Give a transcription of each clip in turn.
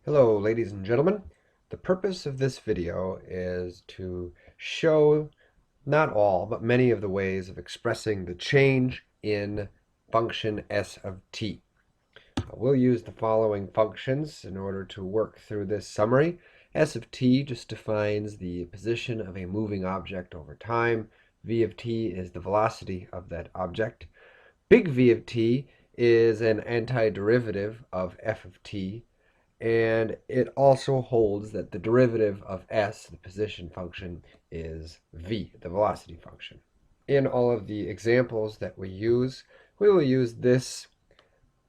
Hello, ladies and gentlemen. The purpose of this video is to show not all, but many of the ways of expressing the change in function s of t. We'll use the following functions in order to work through this summary. S of t just defines the position of a moving object over time. V of t is the velocity of that object. Big V of t is an antiderivative of f of t. And it also holds that the derivative of s, the position function, is v, the velocity function. In all of the examples that we will use this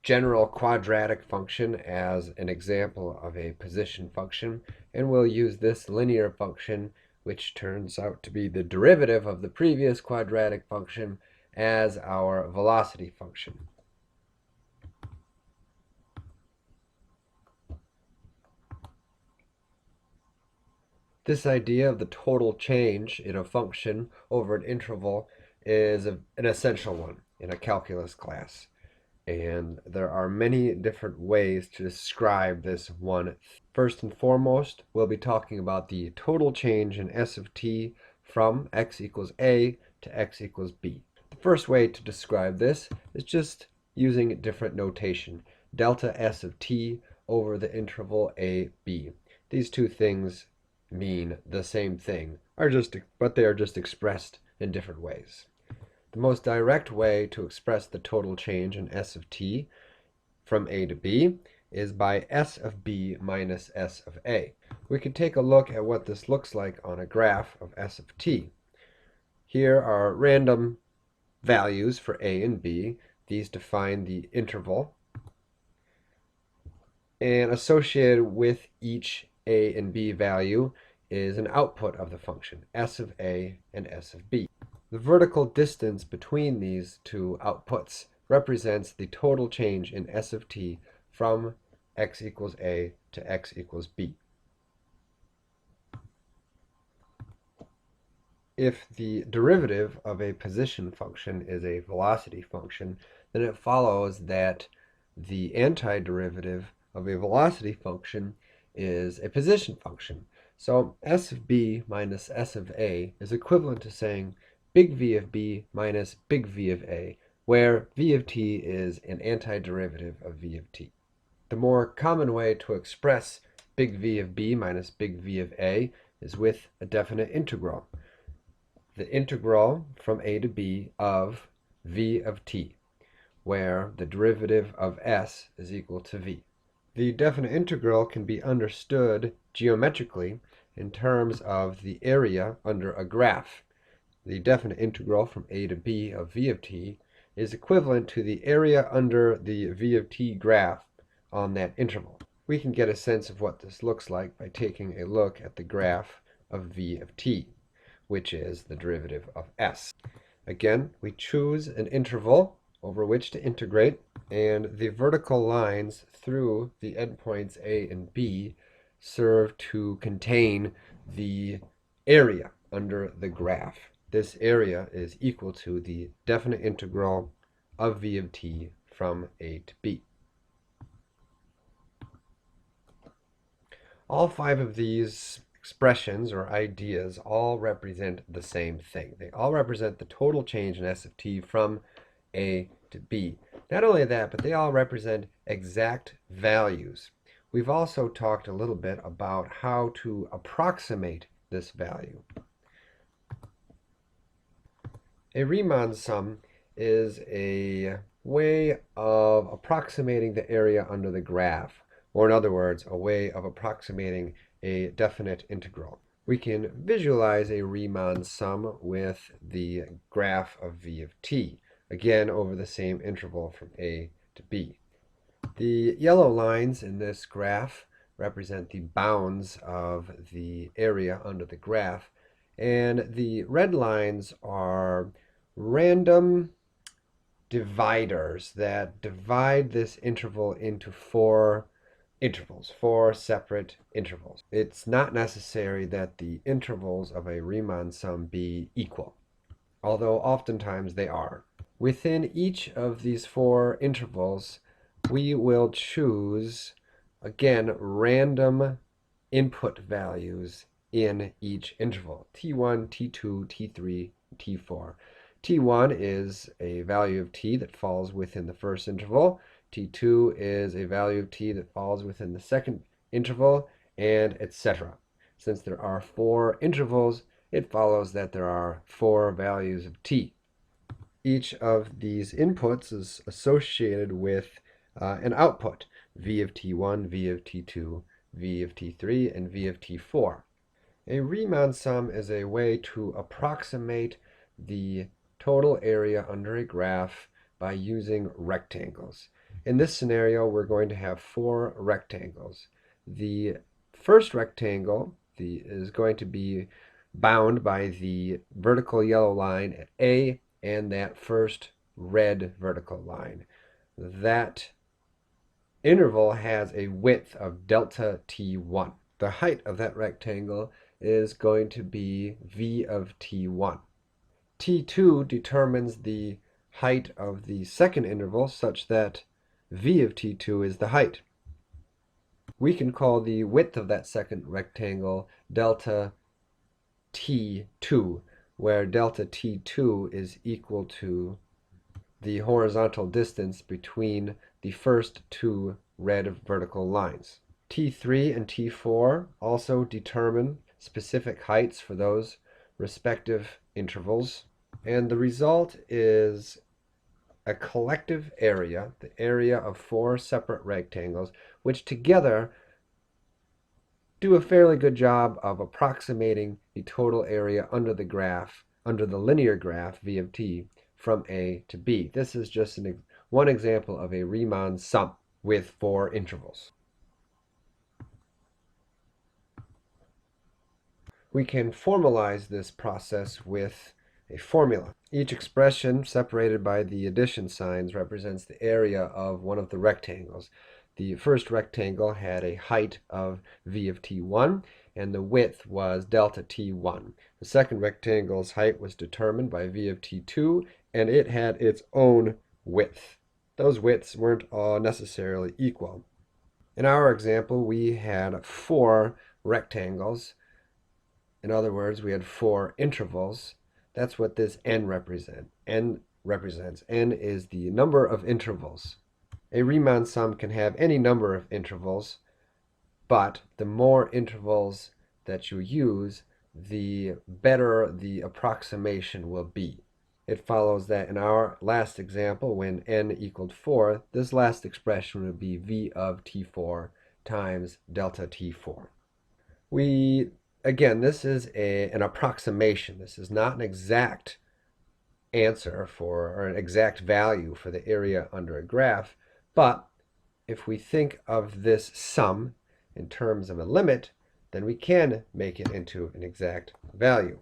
general quadratic function as an example of a position function, and we'll use this linear function, which turns out to be the derivative of the previous quadratic function, as our velocity function. This idea of the total change in a function over an interval is an essential one in a calculus class. And there are many different ways to describe this one. First and foremost, we'll be talking about the total change in s of t from x equals a to x equals b. The first way to describe this is just using different notation. Delta s of t over the interval a, b. These two things mean the same thing, but they are just expressed in different ways. The most direct way to express the total change in s of t from a to b is by s of b minus s of a. We can take a look at what this looks like on a graph of s of t. Here are random values for a and b. These define the interval. And associated with each a and b value is an output of the function, s of a and s of b. The vertical distance between these two outputs represents the total change in s of t from x equals a to x equals b. If the derivative of a position function is a velocity function, then it follows that the antiderivative of a velocity function is a position function. So s of b minus s of a is equivalent to saying big V of b minus big V of a, where v of t is an antiderivative of v of t. The more common way to express big V of b minus big V of a is with a definite integral. The integral from a to b of v of t, where the derivative of s is equal to v. The definite integral can be understood geometrically in terms of the area under a graph. The definite integral from a to b of v of t is equivalent to the area under the v of t graph on that interval. We can get a sense of what this looks like by taking a look at the graph of v of t, which is the derivative of s. Again, we choose an interval over which to integrate, and the vertical lines through the endpoints a and b serve to contain the area under the graph. This area is equal to the definite integral of v of t from a to b. All five of these expressions or ideas all represent the same thing. They all represent the total change in s of t from a to b. Not only that, but they all represent exact values. We've also talked a little bit about how to approximate this value. A Riemann sum is a way of approximating the area under the graph, or in other words, a way of approximating a definite integral. We can visualize a Riemann sum with the graph of v of t, again over the same interval from a to b. The yellow lines in this graph represent the bounds of the area under the graph, and the red lines are random dividers that divide this interval into four separate intervals. It's not necessary that the intervals of a Riemann sum be equal, although oftentimes they are. Within each of these four intervals, we will choose again, random input values in each interval, t1, t2, t3, t4. t1 is a value of t that falls within the first interval, t2 is a value of t that falls within the second interval, and etc. Since there are 4 intervals, it follows that there are 4 values of t. Each of these inputs is associated with an output, v of t1, v of t2, v of t3, and v of t4. A Riemann sum is a way to approximate the total area under a graph by using rectangles. In this scenario, we're going to have 4 rectangles. The first rectangle is going to be bound by the vertical yellow line at A and that first red vertical line. That interval has a width of delta t1. The height of that rectangle is going to be v of t1. t2 determines the height of the second interval such that v of t2 is the height. We can call the width of that second rectangle delta t2, where delta t2 is equal to the horizontal distance between the first 2 red vertical lines. T3 and T4 also determine specific heights for those respective intervals, and the result is a collective area, the area of 4 separate rectangles, which together do a fairly good job of approximating the total area under the graph, under the linear graph v of t, from A to B. This is just one example of a Riemann sum with 4 intervals. We can formalize this process with a formula. Each expression separated by the addition signs represents the area of one of the rectangles. The first rectangle had a height of v of t1 and the width was delta t1. The second rectangle's height was determined by v of t2 and it had its own width. Those widths weren't all necessarily equal. In our example, we had 4 rectangles. In other words, we had 4 intervals. That's what this n represents. N is the number of intervals. A Riemann sum can have any number of intervals, but the more intervals that you use, the better the approximation will be. It follows that in our last example, when n equaled 4, this last expression would be v of t4 times delta t4. Again, this is an approximation. This is not an exact answer or an exact value for the area under a graph, but if we think of this sum in terms of a limit, then we can make it into an exact value.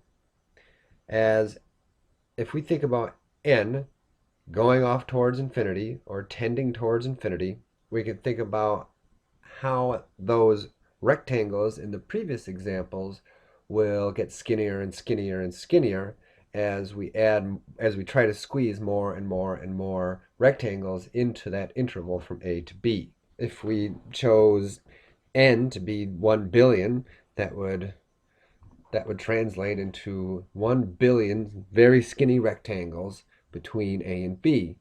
As if we think about n going off towards infinity or tending towards infinity, we can think about how those rectangles in the previous examples will get skinnier and skinnier and skinnier as we try to squeeze more and more and more rectangles into that interval from A to B. If we chose n to be 1 billion, that would translate into 1 billion very skinny rectangles between A and B.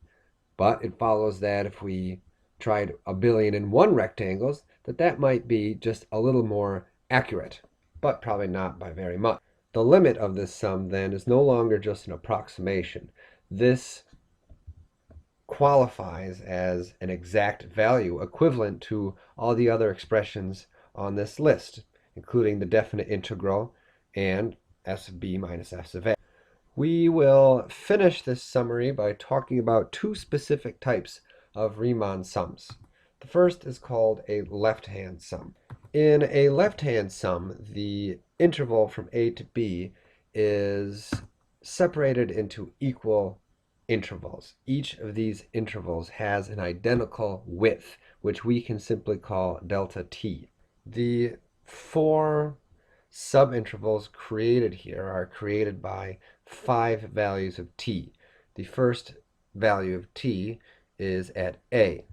But it follows that if we tried 1,000,000,001 rectangles, that might be just a little more accurate, but probably not by very much. The limit of this sum then is no longer just an approximation. This qualifies as an exact value equivalent to all the other expressions on this list, including the definite integral and s of b minus s of a. We will finish this summary by talking about 2 specific types of Riemann sums. The first is called a left-hand sum. In a left-hand sum, the interval from A to B is separated into equal intervals. Each of these intervals has an identical width, which we can simply call delta t. The 4 subintervals created here are created by 5 values of t. The first value of t is at A.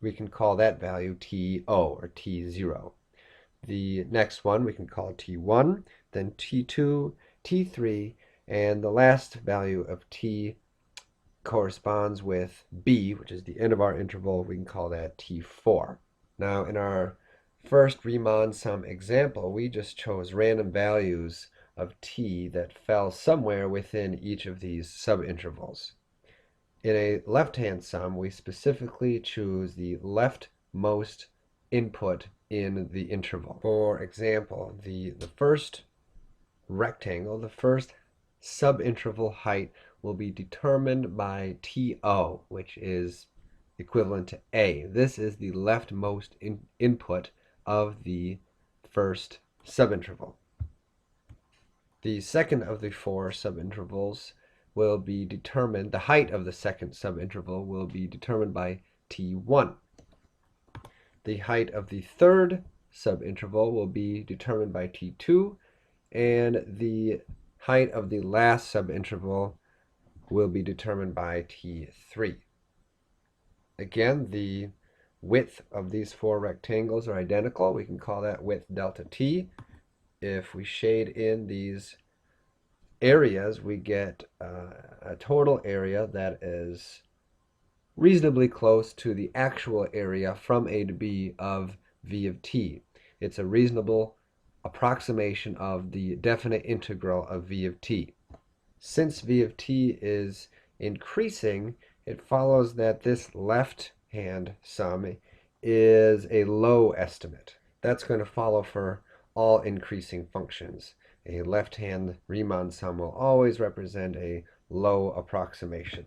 we can call that value TO or T0. The next one we can call T1, then T2, T3, and the last value of T corresponds with B, which is the end of our interval. We can call that T4. Now, in our first Riemann sum example, we just chose random values of T that fell somewhere within each of these subintervals. In a left-hand sum, we specifically choose the leftmost input in the interval. For example, the first rectangle, the first subinterval height will be determined by TO, which is equivalent to A. This is the leftmost input of the first subinterval. The second of the four subintervals will be determined, the height of the second subinterval will be determined by T1. The height of the third subinterval will be determined by T2, and the height of the last subinterval will be determined by T3. Again, the width of these four rectangles are identical. We can call that width delta T. If we shade in these areas, we get a total area that is reasonably close to the actual area from A to B of V of t. It's a reasonable approximation of the definite integral of V of t. Since V of t is increasing, it follows that this left-hand sum is a low estimate. That's going to follow for all increasing functions. A left-hand Riemann sum will always represent a low approximation.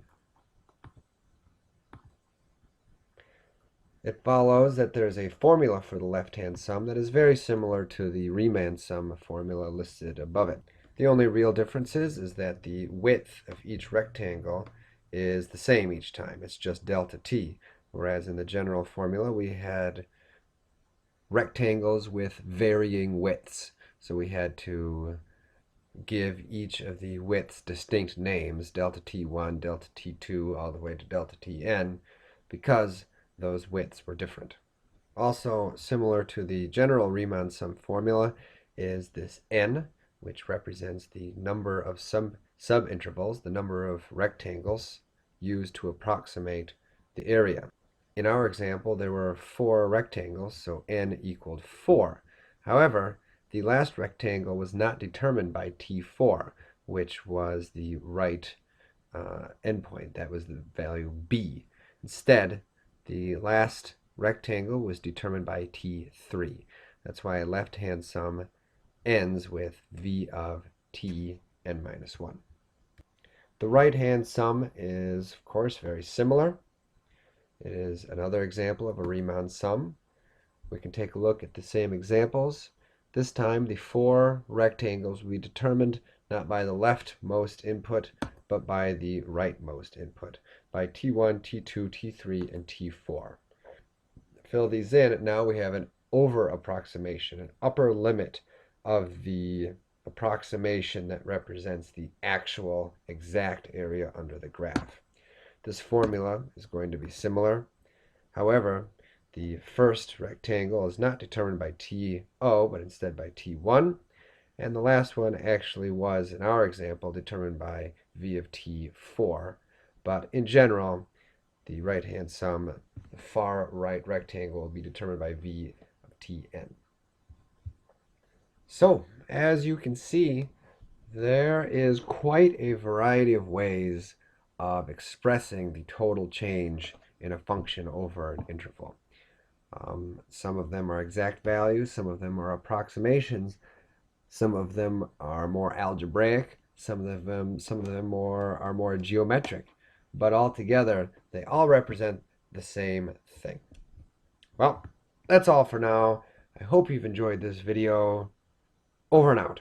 It follows that there's a formula for the left-hand sum that is very similar to the Riemann sum formula listed above it. The only real difference is that the width of each rectangle is the same each time. It's just delta t, whereas in the general formula we had rectangles with varying widths. So we had to give each of the widths distinct names, delta t1, delta t2, all the way to delta tn, because those widths were different. Also similar to the general Riemann sum formula is this n, which represents the number of subintervals, the number of rectangles used to approximate the area. In our example, there were 4 rectangles, so n equaled 4. However, the last rectangle was not determined by T4, which was the right endpoint. That was the value B. Instead, the last rectangle was determined by T3. That's why a left-hand sum ends with V of t n minus 1. The right-hand sum is, of course, very similar. It is another example of a Riemann sum. We can take a look at the same examples. This time, the 4 rectangles will be determined not by the leftmost input, but by the rightmost input, by T1, T2, T3, and T4. Fill these in, and now we have an over approximation, an upper limit of the approximation that represents the actual exact area under the graph. This formula is going to be similar. However, the first rectangle is not determined by TO, but instead by T1. And the last one actually was, in our example, determined by V of T4. But in general, the right-hand sum, the far right rectangle, will be determined by V of Tn. So, as you can see, there is quite a variety of ways of expressing the total change in a function over an interval. Some of them are exact values, some of them are approximations, some of them are more algebraic, some of them are more geometric, but altogether they all represent the same thing. Well, that's all for now. I hope you've enjoyed this video. Over and out.